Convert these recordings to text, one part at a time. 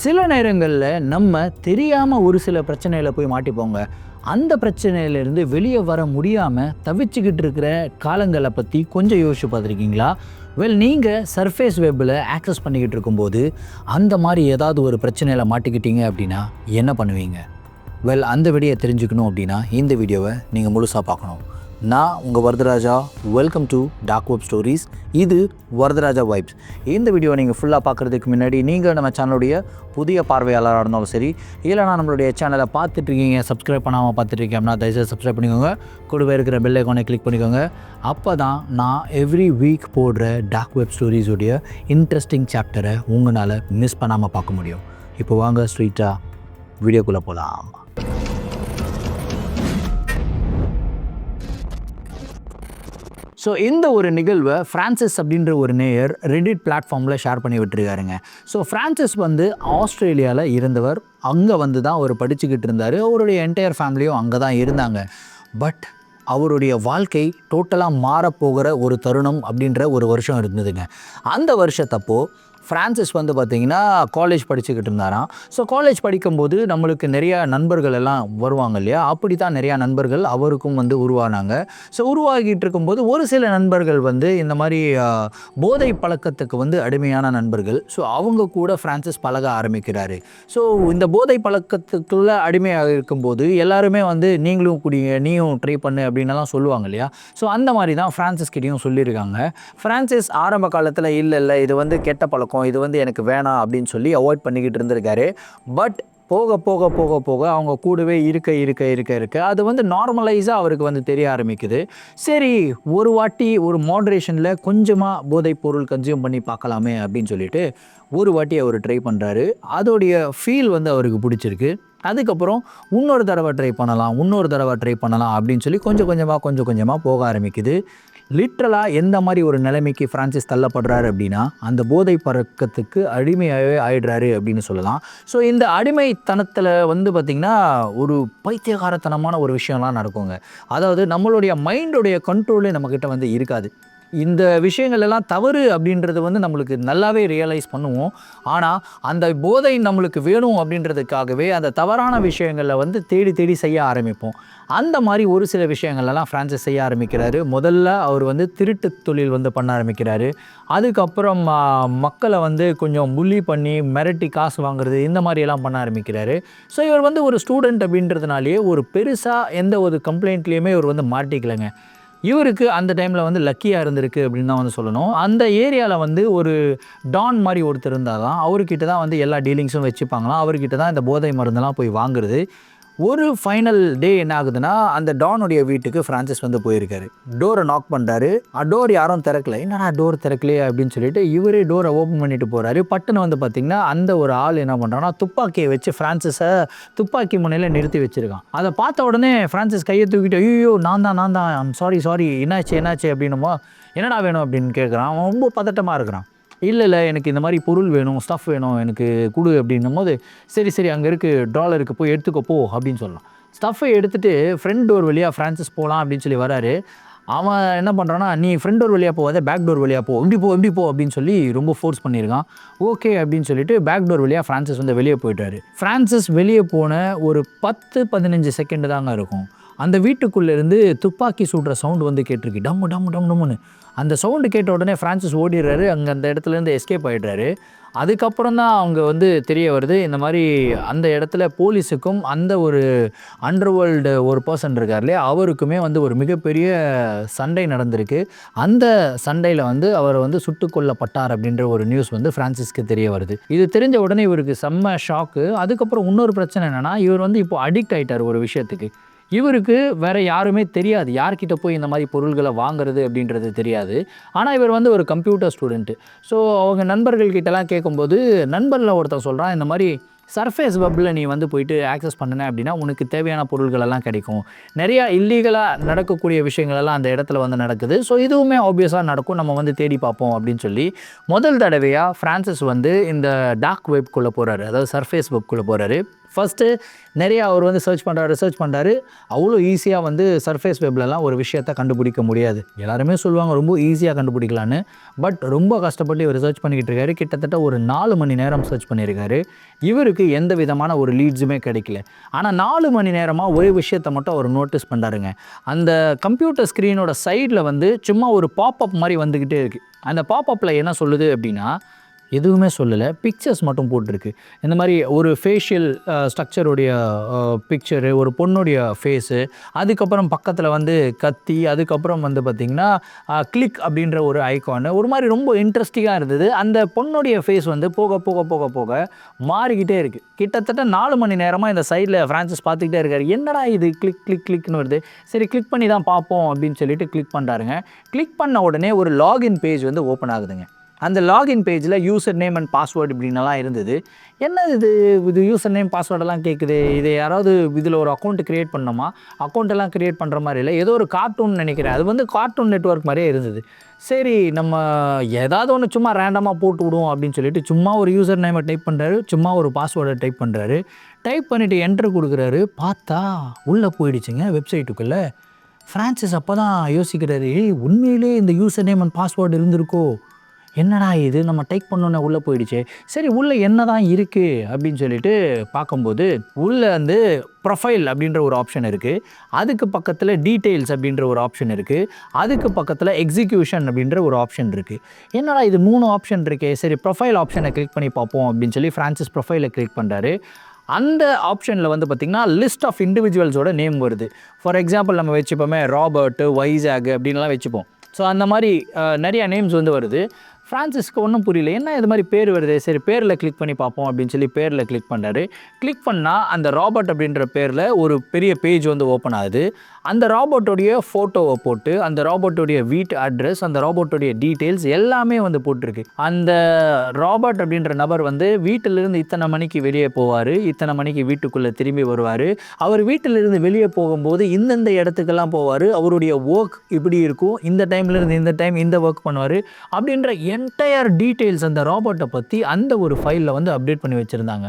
சில நேரங்களில் நம்ம தெரியாமல் ஒரு சில பிரச்சனையில் போய் மாட்டிப்போங்க. அந்த பிரச்சனையிலேருந்து வெளியே வர முடியாமல் தவிச்சுக்கிட்டு இருக்கிற காலங்களை பற்றி கொஞ்சம் யோசிச்சு பார்த்துருக்கீங்களா? நீங்கள் சர்ஃபேஸ் வெப்பில் ஆக்சஸ் பண்ணிக்கிட்டு இருக்கும்போது அந்த மாதிரி ஏதாவது ஒரு பிரச்சனையில் மாட்டிக்கிட்டீங்க அப்படின்னா என்ன பண்ணுவீங்க? அந்த வீடியோ தெரிஞ்சுக்கணும் அப்படின்னா இந்த வீடியோவை நீங்கள் முழுசாக பார்க்கணும். நான் உங்கள் Varadaraja. Welcome to dark web stories. இது வரதராஜா வைப்ஸ். இந்த வீடியோவை நீங்கள் ஃபுல்லாக பார்க்குறதுக்கு முன்னாடி நீங்கள் நம்ம சேனலுடைய புதிய பார்வையாளராக இருந்தாலும் சரி, இல்லைனா நம்மளுடைய சேனலை பார்த்துட்ருக்கீங்க, சப்ஸ்கிரைப் பண்ணாமல் பார்த்துட்ருக்கீங்க அப்படின்னா தயவுசெய்து சப்ஸ்கிரைப் பண்ணிக்கோங்க. கூடவே இருக்கிற பெல் ஐக்கானை கிளிக் பண்ணிக்கோங்க. அப்போ தான் நான் எவ்ரி வீக் போடுற டார்க் வெப் ஸ்டோரிஸுடைய இன்ட்ரெஸ்டிங் சாப்டரை உங்களால் மிஸ் பண்ணாமல் பார்க்க முடியும். இப்போ வாங்க ஸ்ட்ரீட்டாக வீடியோக்குள்ளே போகலாம். இந்த ஒரு நிகழ்வை ஃப்ரான்சிஸ் அப்படின்ற ஒரு நேயர் ரெடிட் பிளாட்ஃபார்மில் ஷேர் பண்ணி விட்டுருக்காருங்க. ஃப்ரான்சிஸ் ஆஸ்திரேலியாவில் இருந்தவர். அங்கே தான் அவர் படிச்சுக்கிட்டு இருந்தார். அவருடைய என்டையர் ஃபேமிலியும் அங்கே தான் இருந்தாங்க. பட் அவருடைய வாழ்க்கை டோட்டலாக மாறப்போகிற ஒரு தருணம் அப்படின்ற ஒரு வருஷம் இருந்ததுங்க. அந்த வருஷத்தப்போ ஃப்ரான்சிஸ் பார்த்திங்கன்னா காலேஜ் படிச்சுக்கிட்டு இருந்தாராம். காலேஜ் படிக்கும்போது நம்மளுக்கு நிறையா நண்பர்கள் எல்லாம் வருவாங்க இல்லையா? அப்படி தான் நிறையா நண்பர்கள் அவருக்கும் உருவானாங்க. உருவாகிட்டு இருக்கும்போது ஒரு சில நண்பர்கள் இந்த மாதிரி போதை பழக்கத்துக்கு அடிமையான நண்பர்கள். அவங்க கூட ஃப்ரான்சிஸ் பழக ஆரம்பிக்கிறாரு. இந்த போதை பழக்கத்துக்குள்ளே அடிமையாக இருக்கும்போது எல்லாருமே நீங்களும் குடிங்க, நீயும் ட்ரை பண்ணு அப்படின்னலாம் சொல்லுவாங்க இல்லையா? அந்த மாதிரி தான் ஃப்ரான்சிஸ் கிட்டையும் சொல்லியிருக்காங்க. ஃப்ரான்சிஸ் ஆரம்ப காலத்தில் இல்லை இது கெட்ட பழக்கம், இது எனக்கு வேணாம் அப்படின்னு சொல்லி அவாய்ட் பண்ணிக்கிட்டு இருந்திருக்காரு. பட் போக போக போக போக அவங்க கூடவே இருக்க அது நார்மலைஸாக அவருக்கு தெரிய ஆரம்பிக்குது. சரி, ஒரு வாட்டி ஒரு மாட்ரேஷனில் கொஞ்சமாக போதைப் பொருள் கன்சியூம் பண்ணி பார்க்கலாமே அப்படின்னு சொல்லிட்டு ஒரு வாட்டி அவர் ட்ரை பண்ணுறாரு. அதோடைய ஃபீல் அவருக்கு பிடிச்சிருக்கு. அதுக்கப்புறம் இன்னொரு தடவை ட்ரை பண்ணலாம் அப்படின்னு சொல்லி கொஞ்சம் கொஞ்சமாக போக ஆரம்பிக்குது. லிட்ரலாக எந்த மாதிரி ஒரு நிலைமைக்கு ஃப்ரான்சிஸ் தள்ளப்படுறாரு அப்படின்னா அந்த போதை பழக்கத்துக்கு அடிமையாகவே ஆயிடுறாரு அப்படின்னு சொல்லலாம். இந்த அடிமைத்தனத்தில் பார்த்திங்கன்னா ஒரு பைத்தியகாரத்தனமான ஒரு விஷயம்லாம் நடக்குங்க. அதாவது நம்மளுடைய மைண்டுடைய கண்ட்ரோலே நம்மக்கிட்ட இருக்காது. இந்த விஷயங்கள் எல்லாம் தவறு அப்படின்றது நம்மளுக்கு நல்லாவே ரியலைஸ் பண்ணுவோம். ஆனால் அந்த போதை நம்மளுக்கு வேணும் அப்படின்றதுக்காகவே அந்த தவறான விஷயங்களில் தேடி செய்ய ஆரம்பிப்போம். அந்த மாதிரி ஒரு சில விஷயங்கள்லாம் ஃப்ரான்சிஸ் செய்ய ஆரம்பிக்கிறாரு. முதல்ல அவர் திருட்டு தொழில் பண்ண ஆரம்பிக்கிறாரு. அதுக்கப்புறம் மக்களை கொஞ்சம் புள்ளி பண்ணி மிரட்டி காசு வாங்குறது, இந்த மாதிரியெல்லாம் பண்ண ஆரம்பிக்கிறாரு. இவர் ஒரு ஸ்டூடெண்ட் அப்படின்றதுனாலேயே ஒரு பெருசாக எந்த ஒரு கம்ப்ளைண்ட்லேயுமே இவர் மாட்டிக்கலைங்க. இவருக்கு அந்த டைமில் லக்கியாக இருந்திருக்கு அப்படின்னு தான் சொல்லணும். அந்த ஏரியாவில் ஒரு டான் மாதிரி ஒருத்தர் இருந்தால் தான் அவர்கிட்ட தான் எல்லா டீலிங்ஸும் வச்சுப்பாங்களாம். அவர்கிட்ட தான் இந்த போதை மருந்தெல்லாம் போய் வாங்குறது. ஒரு ஃபைனல் டே என்ன ஆகுதுன்னா, அந்த டானுடைய வீட்டுக்கு ஃப்ரான்சிஸ் போயிருக்காரு. டோரை நாக் பண்ணுறாரு. டோர் யாரும் திறக்கலை. என்னடா டோர் திறக்கலையே அப்படின்னு சொல்லிட்டு இவரே டோரை ஓப்பன் பண்ணிட்டு போகிறாரு. பட்டுன்னு பார்த்திங்கன்னா அந்த ஒரு ஆள் என்ன பண்ணுறான்னா துப்பாக்கியை வச்சு ஃப்ரான்சிஸை துப்பாக்கி முனையில் நிறுத்தி வச்சுருக்கான். அதை பார்த்த உடனே ஃப்ரான்சிஸ் கையை தூக்கிட்டு ஐயோ நான் தான் சாரி என்னாச்சு அப்படின்னுமோ, என்னடா வேணும் அப்படின்னு கேட்குறான். அவன் ரொம்ப பதட்டமாக இருக்கிறான். இல்லை எனக்கு இந்த மாதிரி பொருள் வேணும், ஸ்டஃப் வேணும், எனக்கு கொடு அப்படின்னும் போது சரி அங்கே இருக்குது, டாலருக்கு போய் எடுத்துக்கோ அப்படின்னு சொல்லலாம். ஸ்டஃப்பை எடுத்துகிட்டு ஃப்ரண்ட் டோர் வழியாக ஃப்ரான்சிஸ் போகலாம் அப்படின்னு சொல்லி வராரு. அவன் என்ன பண்ணுறான்னா, நீ ஃப்ரண்ட் டோர் வழியாக போகாத, பேக் டோர் வழியாக போ, இப்படி போ அப்படின்னு சொல்லி ரொம்ப ஃபோர்ஸ் பண்ணியிருக்கான். ஓகே அப்படின்னு சொல்லிட்டு பேக் டோர் வழியாக ஃப்ரான்சிஸ் வெளியே போயிட்டாரு. ஃப்ரான்சிஸ் வெளியே போன ஒரு 10-15 செகண்டு தாங்க இருக்கும். அந்த வீட்டுக்குள்ளேருந்து துப்பாக்கி சுடுற சவுண்டு கேட்டிருக்கு. டம்முன்னு. அந்த சவுண்டு கேட்ட உடனே ஃப்ரான்சிஸ் ஓடிடுறாரு. அங்கே அந்த இடத்துலேருந்து எஸ்கேப் ஆகிடுறாரு. அதுக்கப்புறம் தான் அவங்க தெரிய வருது, இந்த மாதிரி அந்த இடத்துல போலீஸுக்கும் அந்த ஒரு அண்டர்வேர்ல்டு ஒரு பர்சன் இருக்கார் இல்லையா, அவருக்குமே ஒரு மிகப்பெரிய சண்டை நடந்திருக்கு. அந்த சண்டையில் அவர் சுட்டுக் கொல்லப்பட்டார் அப்படின்ற ஒரு நியூஸ் ஃப்ரான்சிஸ்க்கு தெரிய வருது. இது தெரிஞ்ச உடனே இவருக்கு செம்ம ஷாக்கு. அதுக்கப்புறம் இன்னொரு பிரச்சனை என்னென்னா, இவர் இப்போ அடிக்ட் ஆகிட்டார் ஒரு விஷயத்துக்கு. இவருக்கு வேறு யாருமே தெரியாது, யார்கிட்ட போய் இந்த மாதிரி பொருள்களை வாங்குறது அப்படின்றது தெரியாது. ஆனால் இவர் ஒரு கம்ப்யூட்டர் ஸ்டூடெண்ட்டு. அவங்க நண்பர்கள்கிட்டலாம் கேட்கும்போது நண்பரில் ஒருத்தர் சொல்கிறான், இந்த மாதிரி சர்ஃபேஸ் வெப்பில் நீ போயிட்டு ஆக்சஸ் பண்ணின அப்படின்னா உனக்கு தேவையான பொருள்களெல்லாம் கிடைக்கும். நிறையா இல்லீகலாக நடக்கக்கூடிய விஷயங்களெல்லாம் அந்த இடத்துல நடக்குது. இதுவுமே ஆப்வியஸாக நடக்கும், நம்ம தேடி பார்ப்போம் அப்படின்னு சொல்லி முதல் தடவையாக ஃப்ரான்சிஸ் இந்த டார்க் வெப்குள்ளே போகிறாரு, அதாவது சர்ஃபேஸ் வெப்குள்ளே போகிறாரு. ஃபஸ்ட்டு நிறையா அவர் வந்து சர்ச் பண்ணுறாரு. அவ்வளோ ஈஸியாக வந்து சர்ஃபேஸ் வெப்லலாம் ஒரு விஷயத்தை கண்டுபிடிக்க முடியாது. எல்லாருமே சொல்லுவாங்க ரொம்ப ஈஸியாக கண்டுபிடிக்கலான்னு. பட் ரொம்ப கஷ்டப்பட்டு இவர் சர்ச் பண்ணிக்கிட்டு இருக்காரு. கிட்டத்தட்ட ஒரு 4 மணி நேரம் சர்ச் பண்ணியிருக்காரு. இவருக்கு எந்த விதமான ஒரு லீட்ஸுமே கிடைக்கல. ஆனால் 4 மணி நேரமாக ஒரே விஷயத்தை மட்டும் அவர் நோட்டீஸ் பண்ணுறாருங்க. அந்த கம்ப்யூட்டர் ஸ்க்ரீனோட சைடில் வந்து சும்மா ஒரு பாப்அப் மாதிரி வந்துக்கிட்டே இருக்குது. அந்த பாப்அப்பில் என்ன சொல்லுது அப்படின்னா, எதுவுமே சொல்லலை, பிக்சர்ஸ் மட்டும் போட்டிருக்கு. இந்த மாதிரி ஒரு ஃபேஷியல் ஸ்ட்ரக்சருடைய பிக்சரு, ஒரு பொண்ணுடைய ஃபேஸு, அதுக்கப்புறம் பக்கத்தில் வந்து கத்தி, அதுக்கப்புறம் வந்து பார்த்திங்கன்னா கிளிக் அப்படின்ற ஒரு ஐகானு, ஒரு மாதிரி ரொம்ப இன்ட்ரெஸ்டிங்காக இருந்தது. அந்த பொண்ணுடைய ஃபேஸ் வந்து போக போக போக போக மாறிக்கிட்டே இருக்குது. கிட்டத்தட்ட 4 மணி நேரமாக இந்த சைடில் ஃப்ரான்சிஸ் பார்த்துக்கிட்டே இருக்கார். என்னடா இது கிளிக் கிளிக் கிளிக்னு வருது, சரி கிளிக் பண்ணி தான் பார்ப்போம் அப்படின்னு சொல்லிட்டு கிளிக் பண்ணுறாருங்க. கிளிக் பண்ண உடனே ஒரு லாகின் பேஜ் வந்து ஓப்பன் ஆகுதுங்க. அந்த லாகின் பேஜில் யூசர் நேம் அண்ட் பாஸ்வேர்டு இப்படின்னலாம் இருந்தது. என்ன இது யூசர் நேம் பாஸ்வேர்டெல்லாம் கேட்குது, இது யாராவது இதில் ஒரு அக்கௌண்ட் க்ரியேட் பண்ணோமா? அக்கௌண்ட்டெல்லாம் க்ரியேட் பண்ணுற மாதிரி இல்லை, ஏதோ ஒரு கார்ட்டூன் நினைக்கிறேன். அது வந்து கார்ட்டூன் நெட்வொர்க் மாதிரியே இருந்தது. சரி நம்ம ஏதாவது ஒன்று சும்மா ரேண்டமாக போட்டு விடுவோம் அப்படின்னு சொல்லிட்டு சும்மா ஒரு யூசர் நேமை டைப் பண்ணுறாரு, சும்மா ஒரு பாஸ்வேர்டை டைப் பண்ணுறாரு. டைப் பண்ணிவிட்டு என்ட்ரு கொடுக்குறாரு. பார்த்தா உள்ளே போயிடுச்சுங்க வெப்சைட்டுக்குள்ளே. ஃப்ரான்சிஸ் அப்போ தான் யோசிக்கிறாரு, உண்மையிலே இந்த யூசர் நேம் அண்ட் பாஸ்வேர்டு இருந்திருக்கோ, என்னடா இது நம்ம டைப் பண்ணோன்னே உள்ளே போயிடுச்சு. சரி உள்ளே என்ன தான் இருக்குது அப்படின்னு சொல்லிட்டு பார்க்கும்போது, உள்ளே வந்து ப்ரொஃபைல் அப்படின்ற ஒரு ஆப்ஷன் இருக்குது. அதுக்கு பக்கத்தில் டீட்டெயில்ஸ் அப்படின்ற ஒரு ஆப்ஷன் இருக்குது. அதுக்கு பக்கத்தில் எக்ஸிக்யூஷன் அப்படின்ற ஒரு ஆப்ஷன் இருக்குது. என்னடா இது 3 ஆப்ஷன் இருக்கே, சரி ப்ரொஃபைல் ஆப்ஷனை கிளிக் பண்ணி பார்ப்போம் அப்படின்னு சொல்லி ஃப்ரான்சிஸ் ப்ரொஃபைலை கிளிக் பண்ணுறாரு. அந்த ஆப்ஷனில் வந்து பார்த்திங்கன்னா லிஸ்ட் ஆஃப் இண்டிவிஜுவல்ஸோட நேம் வருது. ஃபார் எக்ஸாம்பிள் நம்ம வச்சுப்போமே ராபர்ட்டு, வைசாக் அப்படின்லாம் வச்சுப்போம். ஸோ அந்த மாதிரி நிறையா நேம்ஸ் வந்து வருது. ஃப்ரான்சிஸ்க்கு ஒன்றும் புரியல, என்ன இது மாதிரி பேர் வருது, சரி பேரில் கிளிக் பண்ணி பார்ப்போம் அப்படின்னு சொல்லி பேரில் கிளிக் பண்ணுறாரு. கிளிக் பண்ணால் அந்த ராபர்ட் அப்படின்ற பேரில் ஒரு பெரிய பேஜ் வந்து ஓப்பன் ஆகுது. அந்த ராபர்ட்டோடைய ஃபோட்டோவை போட்டு, அந்த ராபர்ட்டோடைய வீட்டு அட்ரஸ், அந்த ராபர்ட்டோடைய டீட்டெயில்ஸ் எல்லாமே வந்து போட்டிருக்கு. அந்த ராபர்ட் அப்படின்ற நபர் வந்து வீட்டிலிருந்து இத்தனை மணிக்கு வெளியே போவார், இத்தனை மணிக்கு வீட்டுக்குள்ளே திரும்பி வருவார், அவர் வீட்டிலிருந்து வெளியே போகும்போது இந்தந்த இடத்துக்கெல்லாம் போவார், அவருடைய ஒர்க் இப்படி இருக்கும், இந்த டைம்லேருந்து இந்த டைம் இந்த ஒர்க் பண்ணுவார் அப்படின்ற என்டையர் டீட்டெயில்ஸ் அந்த ராபர்ட்டை பற்றி அந்த ஒரு ஃபைலில் வந்து அப்டேட் பண்ணி வச்சுருந்தாங்க.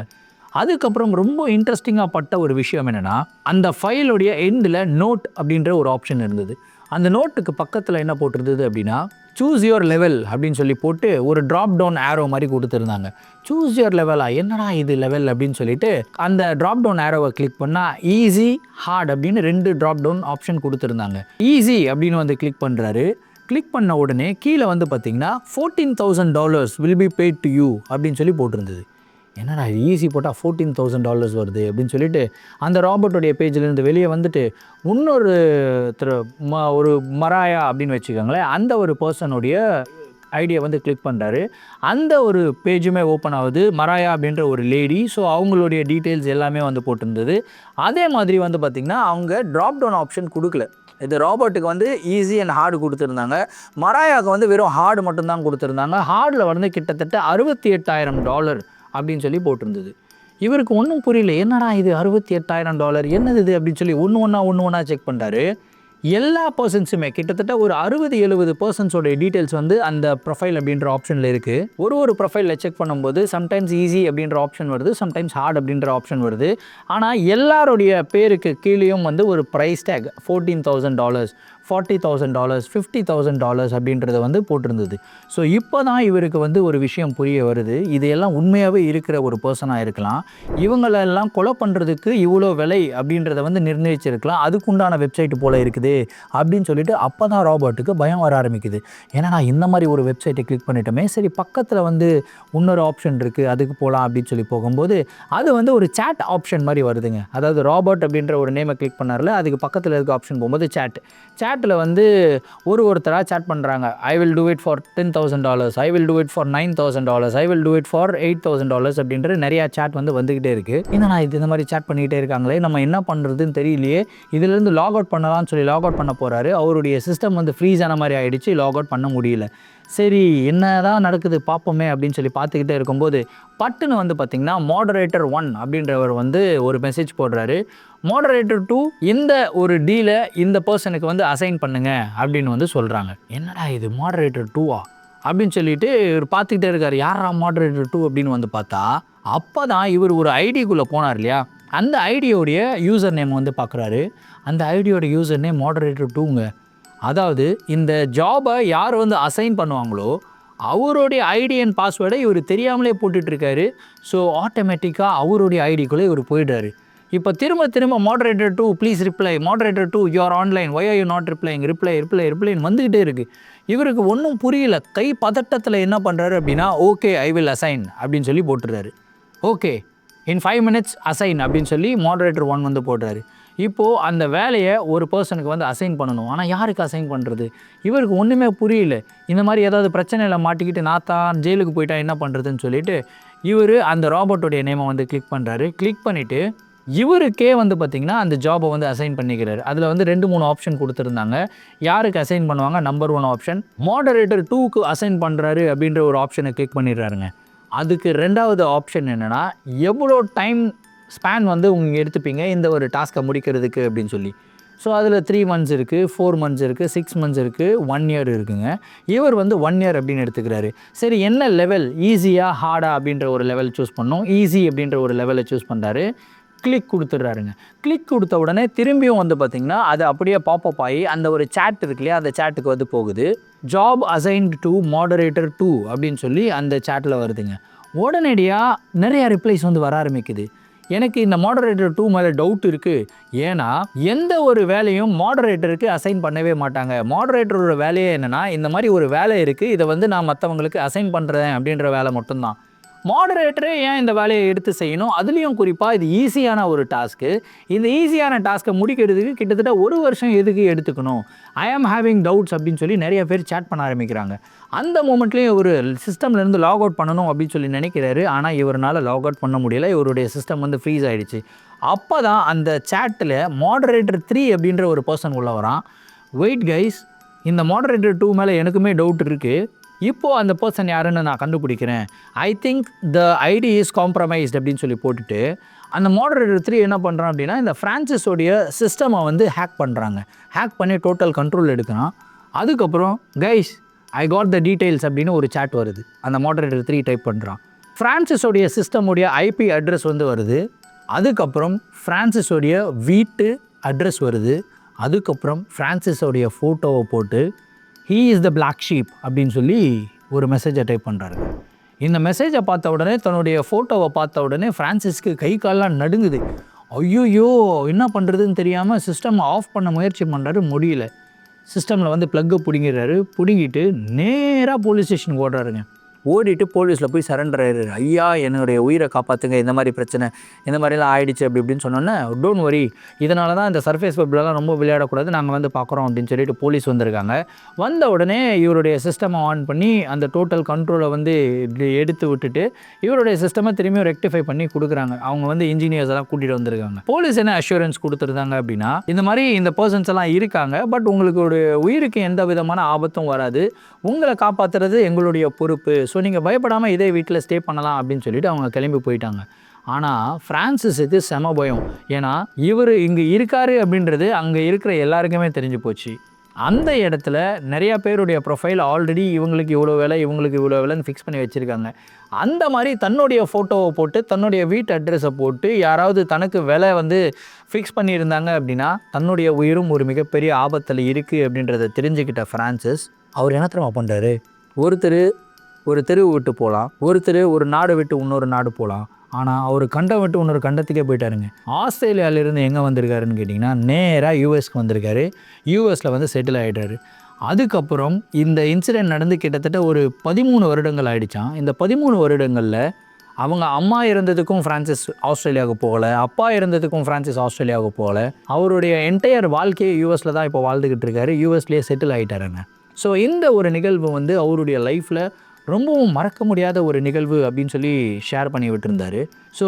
அதுக்கப்புறம் ரொம்ப இன்ட்ரெஸ்டிங்காக பட்ட ஒரு விஷயம் என்னென்னா, அந்த ஃபைலுடைய எண்டில் நோட் அப்படின்ற ஒரு ஆப்ஷன் இருந்தது. அந்த நோட்டுக்கு பக்கத்தில் என்ன போட்டிருந்தது அப்படின்னா, சூஸ் யுவர் லெவல் அப்படின்னு சொல்லி போட்டு ஒரு ட்ராப் டவுன் ஆரோ மாதிரி கொடுத்துருந்தாங்க. சூஸ் யுவர் லெவலா, என்னடா இது லெவல் அப்படின்னு சொல்லிட்டு அந்த ட்ராப் டவுன் ஆரோவை கிளிக் பண்ணால் ஈஸி, ஹார்ட் அப்படின்னு 2 ட்ராப் டவுன் ஆப்ஷன் கொடுத்துருந்தாங்க. ஈஸி அப்படின்னு வந்து கிளிக் பண்ணுறாரு. கிளிக் பண்ண உடனே கீழே வந்து பார்த்திங்கன்னா $14,000 will be paid to you அப்படின்னு சொல்லி போட்டிருந்தது. என்னடா ஈஸி போட்டால் $14,000 வருது அப்படின்னு சொல்லிட்டு அந்த ராபர்ட்டோடைய பேஜிலேருந்து வெளியே வந்துட்டு இன்னொரு ஒரு மராயா அப்படின்னு வச்சுக்கோங்களேன், அந்த ஒரு பர்சனுடைய ஐடியா வந்து கிளிக் பண்ணுறாரு. அந்த ஒரு பேஜுமே ஓப்பன் ஆகுது. மராயா அப்படின்ற ஒரு லேடி, ஸோ அவங்களுடைய டீட்டெயில்ஸ் எல்லாமே வந்து போட்டிருந்தது. அதே மாதிரி வந்து பார்த்திங்கன்னா அவங்க ட்ராப் டவுன் ஆப்ஷன் கொடுக்கல. இது ராபர்ட்டுக்கு வந்து ஈஸி அண்ட் ஹார்டு கொடுத்துருந்தாங்க, மராயாவுக்கு வந்து வெறும் ஹார்டு மட்டும்தான் கொடுத்துருந்தாங்க. ஹார்டில் வந்து கிட்டத்தட்ட $68,000 அப்படின்னு சொல்லி போட்டிருந்தது. இவருக்கு ஒன்றும் புரியல, என்னடா இது $68,000 என்னது இது அப்படின்னு சொல்லி ஒன்று ஒன்றா செக் பண்ணுறாரு. எல்லா பர்சன்ஸுமே கிட்டத்தட்ட ஒரு 60-70% டீட்டெயில்ஸ் வந்து அந்த ப்ரொஃபைல் அப்படின்ற ஆப்ஷனில் இருக்குது. ஒரு ப்ரொஃபைலில் செக் பண்ணும்போது சம்டைம்ஸ் ஈஸி அப்படின்ற ஆப்ஷன் வருது, சம்டைம்ஸ் ஹார்ட் அப்படின்ற ஆப்ஷன் வருது. ஆனால் எல்லாருடைய பேருக்கு கீழேயும் வந்து ஒரு ப்ரைஸ் டேக் $14,000, $40,000, $50,000 அப்படின்றத வந்து போட்டிருந்தது. ஸோ இப்போ தான் இவருக்கு வந்து ஒரு விஷயம் புரிய வருது, இதையெல்லாம் உண்மையாகவே இருக்கிற ஒரு பர்சனாக இருக்கலாம், இவங்களெல்லாம் கொலை பண்ணுறதுக்கு இவ்வளோ விலை அப்படின்றத வந்து நிர்ணயிச்சிருக்கலாம், அதுக்குண்டான வெப்சைட் போல் இருக்குது அப்படின்னு சொல்லிட்டு அப்போ தான் ராபர்ட்டுக்கு பயம் வர ஆரம்பிக்குது. ஏன்னா நான் இந்த மாதிரி ஒரு வெப்சைட்டை கிளிக் பண்ணிட்டோமே, சரி பக்கத்தில் வந்து இன்னொரு ஆப்ஷன் இருக்குது அதுக்கு போகலாம் அப்படின்னு சொல்லி போகும்போது அது வந்து ஒரு சேட் ஆப்ஷன் மாதிரி வருதுங்க. அதாவது ராபர்ட் அப்படின்ற ஒரு நேமை கிளிக் பண்ணார்ல, அதுக்கு பக்கத்தில் இருக்க ஆப்ஷன் போகும்போது சேட்டில் வந்து ஒருத்தராக சேட் பண்ணுறாங்க. I will do it for $10,000, I will do it for $9,000, I will do it for $8,000 அப்படின்ற நிறையா சேட் வந்து வந்துக்கிட்டே இருக்குது. என்னன்னா இது இந்த மாதிரி சேட் பண்ணிக்கிட்டே இருக்காங்களே, நம்ம என்ன பண்ணுறதுன்னு தெரியலையே, இதுலேருந்து லாக் அவுட் பண்ணலாம்னு சொல்லி லாக் அவுட் பண்ண போகிறாரு. அவருடைய சிஸ்டம் வந்து ஃப்ரீஸ் ஆன மாதிரி ஆகிடுச்சு, லாக் அவுட் பண்ண முடியல. சரி என்ன தான் நடக்குது பார்ப்போமே அப்படின்னு சொல்லி பார்த்துக்கிட்டே இருக்கும்போது பட்டுன்னு வந்து பார்த்திங்கன்னா மாடரேட்டர் 1 அப்படின்றவர் வந்து ஒரு மெசேஜ் போடுறாரு. மாடரேட்டர் 2 இந்த ஒரு டீலை இந்த பர்சனுக்கு வந்து அசைன் பண்ணுங்க அப்படின்னு வந்து சொல்கிறாங்க. என்னடா இது மாடரேட்டர் 2வா அப்படின்னு சொல்லிட்டு இவர் பார்த்துக்கிட்டே இருக்கார். யாரா மாடரேட்டர் 2 அப்படின்னு வந்து பார்த்தா அப்போ தான் இவர் ஒரு ஐடிக்குள்ளே போனார் இல்லையா, அந்த ஐடியோடைய யூசர் நேம் வந்து பார்க்குறாரு. அந்த ஐடியோட யூசர் நேம் மாடரேட்டர் 2ங்க. அதாவது இந்த ஜாபை யார் வந்து அசைன் பண்ணுவாங்களோ அவருடைய ஐடி அண்ட் பாஸ்வேர்டை இவர் தெரியாமலே போட்டுட்ருக்காரு. ஸோ ஆட்டோமேட்டிக்காக அவருடைய ஐடிக்குள்ளே இவர் போயிடுறாரு. இப்போ திரும்ப திரும்ப moderator 2 please reply, moderator 2 you are online, why are you not replying, ரிப்ளைன்னு வந்துக்கிட்டே இருக்குது. இவருக்கு ஒன்றும் புரியல. கை பதட்டத்தில் என்ன பண்ணுறாரு அப்படின்னா, ஓகே ஐ வில் அசைன் அப்படின்னு சொல்லி போட்டுறாரு. ஓகே இன் 5 minutes அசைன் அப்படின்னு சொல்லி மாடரேட்டர் 1 வந்து போடுறாரு. இப்போது அந்த வேலையை ஒரு பர்சனுக்கு வந்து அசைன் பண்ணணும். ஆனால் யாருக்கு அசைன் பண்ணுறது? இவருக்கு ஒன்றுமே புரியல. இந்த மாதிரி ஏதாவது பிரச்சனையில் மாட்டிக்கிட்டு நான் தான் ஜெயிலுக்கு போயிட்டா என்ன பண்ணுறதுன்னு சொல்லிட்டு இவர் அந்த ராபர்ட்டோடைய நேமை வந்து கிளிக் பண்ணுறாரு. கிளிக் பண்ணிவிட்டு இவருக்கே வந்து பார்த்திங்கன்னா அந்த ஜாபை வந்து அசைன் பண்ணிக்கிறாரு. அதில் வந்து 2-3 ஆப்ஷன் கொடுத்துருந்தாங்க. யாருக்கு அசைன் பண்ணுவாங்க? நம்பர் 1 ஆப்ஷன் மாடரேட்டர் 2க்கு அசைன் பண்ணுறாரு அப்படின்ற ஒரு ஆப்ஷனை கிளிக் பண்ணிடுறாருங்க. அதுக்கு 2வது ஆப்ஷன் என்னென்னா, எவ்வளோ டைம் ஸ்பேன் வந்து நீங்கள் எடுத்துப்பீங்க இந்த ஒரு டாஸ்க்கை முடிக்கிறதுக்கு அப்படின்னு சொல்லி. ஸோ அதில் 3 months இருக்குது, 4 months இருக்குது, 6 months இருக்குது, 1 year இருக்குங்க. இவர் வந்து 1 year அப்படின்னு எடுத்துக்கிறாரு. சரி என்ன லெவல், ஈஸியாக ஹார்டா அப்படின்ற ஒரு லெவல் சூஸ் பண்ணோம். ஈஸி அப்படின்ற ஒரு லெவலை சூஸ் பண்ணுறாரு. கிளிக் கொடுத்துட்றாருங்க. கிளிக் கொடுத்த உடனே திரும்பியும் வந்து பார்த்திங்கன்னா அது அப்படியே பாப்பப் ஆகி அந்த ஒரு சேட் இருக்கு இல்லையா, அந்த சேட்டுக்கு வந்து போகுது. ஜாப் அசைன்ட் டு மாடரேட்டர் 2 அப்படின்னு சொல்லி அந்த சேட்டில் வருதுங்க. உடனடியாக நிறையா ரிப்ளைஸ் வந்து வர ஆரம்பிக்குது. எனக்கு இந்த மாடரேட்டர் 2 மேலே டவுட் இருக்குது. ஏன்னா எந்த ஒரு வேலையும் மாடரேட்டருக்கு அசைன் பண்ணவே மாட்டாங்க. மாடரேட்டரோட வேலையே என்னென்னா, இந்த மாதிரி ஒரு வேலை இருக்குது, இதை வந்து நான் மற்றவங்களுக்கு அசைன் பண்ணுறேன் அப்படின்ற வேலை மட்டும்தான். மாடரேட்டரே ஏன் இந்த வேலையை எடுத்து செய்யணும்? அதுலேயும் குறிப்பாக இது ஈஸியான ஒரு டாஸ்க்கு. இந்த ஈஸியான டாஸ்க்கை முடிக்கிறதுக்கு கிட்டத்தட்ட 1 வருஷம் எதுக்கு எடுத்துக்கணும்? ஐ ஆம் ஹேவிங் டவுட்ஸ் அப்படின்னு சொல்லி நிறைய பேர் சேட் பண்ண ஆரம்பிக்கிறாங்க. அந்த மூமெண்ட்லேயும் ஒரு சிஸ்டம்லேருந்து லாக் அவுட் பண்ணணும் அப்படின்னு சொல்லி நினைக்கிறாரு. ஆனால் இவரால் லாக் அவுட் பண்ண முடியல. இவருடைய சிஸ்டம் வந்து ஃப்ரீஸ் ஆகிடுச்சு. அப்போ தான் அந்த சேட்டில் மாடரேட்டர் 3 அப்படின்ற ஒரு பர்சன் உள்ள வரான். வெயிட் கைஸ், இந்த மாடரேட்டர் 2 மேலே எனக்குமே டவுட் இருக்குது. இப்போது அந்த பர்சன் யாருன்னு நான் கண்டுபிடிக்கிறேன். I think the ID is compromised அப்படின்னு சொல்லி போட்டுட்டு அந்த மாடரேட்டர் 3 என்ன பண்ணுறான் அப்படின்னா, இந்த ஃப்ரான்சிஸோடைய சிஸ்டமை வந்து ஹேக் பண்ணுறாங்க. ஹேக் பண்ணி டோட்டல் கண்ட்ரோல் எடுக்கிறான். அதுக்கப்புறம் guys I got the details அப்படின்னு ஒரு சேட் வருது. அந்த மாடரேட்டர் 3 டைப் பண்ணுறான். ஃப்ரான்சிஸோடைய சிஸ்டமுடைய ஐபி அட்ரஸ் வந்து வருது. அதுக்கப்புறம் ஃப்ரான்சிஸோடைய வீட்டு அட்ரஸ் வருது. அதுக்கப்புறம் ஃப்ரான்சிஸோடைய ஃபோட்டோவை போட்டு he is the black sheep அப்படின்னு சொல்லி ஒரு மெசேஜை டைப் பண்ணுறாரு. இந்த மெசேஜை பார்த்த உடனே, தன்னுடைய ஃபோட்டோவை பார்த்த உடனே ஃப்ரான்சிஸ்க்கு கை காலெலாம் நடுங்குது. ஐயோயோ என்ன பண்ணுறதுன்னு தெரியாமல் சிஸ்டம் ஆஃப் பண்ண முயற்சி பண்ணுறாரு, முடியல. சிஸ்டமில் வந்து ப்ளக்கை பிடுங்கிறாரு. பிடுங்கிட்டு நேராக போலீஸ் ஸ்டேஷனுக்கு ஓடுறாருங்க. ஓடிட்டு போலீஸில் போய் சரண்டர் ஆயிடுறாரு. ஐயா என்னுடைய உயிரை காப்பாற்றுங்க, இந்த மாதிரி பிரச்சனை இந்த மாதிரிலாம் ஆகிடுச்சு அப்படி இப்படின்னு சொன்னோன்னே, டோன்ட் வரி, இதனால தான் இந்த சர்ஃபேஸ் வெப்லலாம் ரொம்ப விளையாடக்கூடாது, நாங்கள் வந்து பார்க்குறோம் அப்படின்னு சொல்லிட்டு போலீஸ் வந்திருக்காங்க. வந்த உடனே இவருடைய சிஸ்டமை ஆன் பண்ணி அந்த டோட்டல் கண்ட்ரோலை வந்து எடுத்து விட்டுட்டு இவருடைய சிஸ்டமை திரும்பியும் ரெக்டிஃபை பண்ணி கொடுக்குறாங்க. அவங்க வந்து இன்ஜினியர்ஸ் எல்லாம் கூட்டிகிட்டு வந்திருக்காங்க. போலீஸ் என்ன அஷூரன்ஸ் கொடுத்துருந்தாங்க அப்படின்னா, இந்த மாதிரி இந்த பர்சன்ஸ் எல்லாம் இருக்காங்க, பட் உங்களுக்கு ஒரு உயிருக்கு எந்த விதமான ஆபத்தும் வராது, உங்களை காப்பாற்றுறது எங்களுடைய பொறுப்பு, ஸோ நீங்கள் பயப்படாமல் இதே வீட்டில் ஸ்டே பண்ணலாம் அப்படின்னு சொல்லிட்டு அவங்க கிளம்பி போயிட்டாங்க. ஆனால் ஃப்ரான்சிஸுக்கு செம பயம். ஏன்னா இவர் இங்கே இருக்காரு அப்படின்றது அங்கே இருக்கிற எல்லாருக்குமே தெரிஞ்சு போச்சு. அந்த இடத்துல நிறையா பேருடைய ப்ரொஃபைல் ஆல்ரெடி இவங்களுக்கு இவ்வளோ வேலை, இவங்களுக்கு இவ்வளோ வேலைன்னு ஃபிக்ஸ் பண்ணி வச்சுருக்காங்க. அந்த மாதிரி தன்னுடைய ஃபோட்டோவை போட்டு தன்னுடைய வீட்டு அட்ரஸை போட்டு யாராவது தனக்கு விலை வந்து ஃபிக்ஸ் பண்ணியிருந்தாங்க அப்படின்னா தன்னுடைய உயிரும் ஒரு மிகப்பெரிய ஆபத்தில் இருக்குது அப்படின்றத தெரிஞ்சுக்கிட்ட ஃப்ரான்சிஸ் அவர் என்ன தெரியுமா பண்ணுறாரு? ஒரு தெரு விட்டு போகலாம், ஒரு நாடு விட்டு இன்னொரு நாடு போகலாம், ஆனால் அவர் கண்டம் விட்டு இன்னொரு கண்டத்துக்கே போயிட்டாருங்க. ஆஸ்திரேலியாவிலேருந்து எங்கே வந்திருக்காருன்னு கேட்டிங்கன்னா, நேராக யூஎஸ்க்கு வந்திருக்காரு. யூஎஸில் வந்து செட்டில் ஆகிட்டாரு. அதுக்கப்புறம் இந்த இன்சிடெண்ட் நடந்து கிட்டத்தட்ட ஒரு 13 வருடங்கள் ஆகிடுச்சான். இந்த 13 வருடங்களில் அவங்க அம்மா இறந்ததுக்கும் ஃப்ரான்சிஸ் ஆஸ்திரேலியாவுக்கு போகலை, அப்பா இறந்ததுக்கும் ஃப்ரான்சிஸ் ஆஸ்திரேலியாவுக்கு போகலை. அவருடைய என்டையர் வாழ்க்கையை யூஎஸில் தான் இப்போ வாழ்ந்துக்கிட்டு இருக்காரு. யூஎஸ்லேயே செட்டில் ஆகிட்டாருங்க. ஸோ இந்த ஒரு நிகழ்வு வந்து அவருடைய லைஃப்பில் ரொம்பவும் மறக்க முடியாத ஒரு நிகழ்வு அப்படின்னு சொல்லி ஷேர் பண்ணி விட்டுருந்தாரு. ஸோ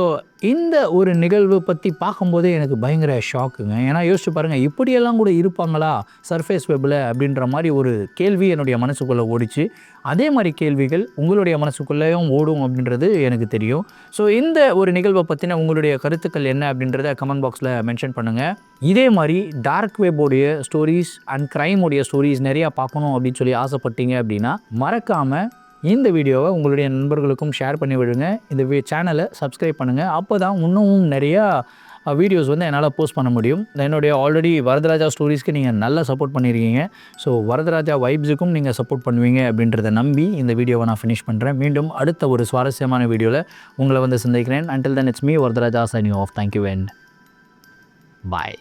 இந்த ஒரு நிகழ்வு பற்றி பார்க்கும்போதே எனக்கு பயங்கர ஷாக்குங்க. ஏன்னா யோசிச்சு பாருங்கள், இப்படியெல்லாம் கூட இருப்பாங்களா சர்ஃபேஸ் வெப்பில் அப்படின்ற மாதிரி ஒரு கேள்வி என்னுடைய மனசுக்குள்ளே ஓடிச்சு. அதே மாதிரி கேள்விகள் உங்களுடைய மனசுக்குள்ளேயும் ஓடும் அப்படின்றது எனக்கு தெரியும். ஸோ இந்த ஒரு நிகழ்வை பற்றின உங்களுடைய கருத்துக்கள் என்ன அப்படின்றத கமெண்ட் பாக்ஸில் மென்ஷன் பண்ணுங்கள். இதே மாதிரி டார்க் வெப்போடைய ஸ்டோரிஸ் அண்ட் க்ரைமோடைய ஸ்டோரிஸ் நிறையா பார்க்கணும் அப்படின்னு சொல்லி ஆசைப்பட்டீங்க அப்படின்னா மறக்காமல் இந்த வீடியோவை உங்களுடைய நண்பர்களுக்கும் ஷேர் பண்ணி விடுங்க. இந்த சேனலை சப்ஸ்கிரைப் பண்ணுங்கள். அப்போ தான் இன்னமும் நிறையா வீடியோஸ் வந்து என்னால் போஸ்ட் பண்ண முடியும். என்னுடைய ஆல்ரெடி வரதராஜா ஸ்டோரிஸ்க்கு நீங்கள் நல்லா சப்போர்ட் பண்ணியிருக்கீங்க. ஸோ வரதராஜா வைப்ஸுக்கும் நீங்கள் சப்போர்ட் பண்ணுவீங்க அப்படின்றத நம்பி இந்த வீடியோவை நான் ஃபினிஷ் பண்ணுறேன். மீண்டும் அடுத்த ஒரு சுவாரஸ்யமான வீடியோவில் உங்களை வந்து சந்திக்கிறேன். Until then, it's me, Varadaraja, signing off. Thank you and bye.